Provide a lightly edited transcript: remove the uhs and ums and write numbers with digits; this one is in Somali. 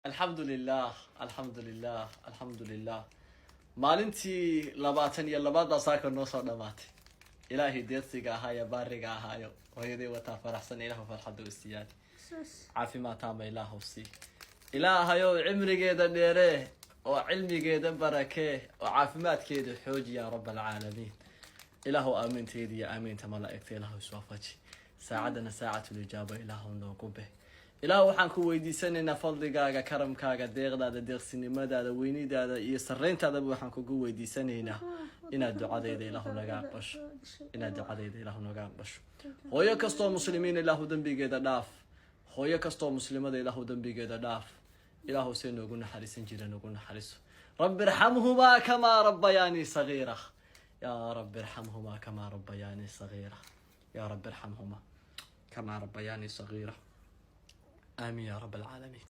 الحمد لله الحمد لله الحمد لله maalintii 22 saaka noo soo dhamaatay ilaahay deeqsiga ahaa ee baariga ahaa hooyaday wata faraxsan ilaahu farxad u siiyay caafimaad taama ilaahu sii ilaahayo cimrigeeda dheere oo cilmigeeda barakee oo caafimaadkeeda xoojiya ya rabbal alamin ilaahu aaminteedi ya aaminta malaa'ikta ilaahu iswaafaji saacadana saacatul ijaaba ilaahu noogu beh ilaahu waxaan ku weydiisanaynaa fadligaaga karamkaaga deeqdaada deeqsinimadaada weynidaada iyo sareyntaada waxaan kugu weydiisanaynaa inaad ducadayda ilaahu naga aqbasho inaad ducadayda ilaahu naga aqbasho hooyo kastoo muslimiin ilaahu dambigeeda dhaaf hooyo kastoo muslimada ilaahu dambigeeda dhaaf ilaahu seen ugu naxariisan jiran ugu naxariiso rabbi irhamhuma kama rabbayani saghira ya rabbi irhamhuma kama rabbayani saghira ya rabbi irhamhuma kama rabbayani saghira آمين يا رب العالمين.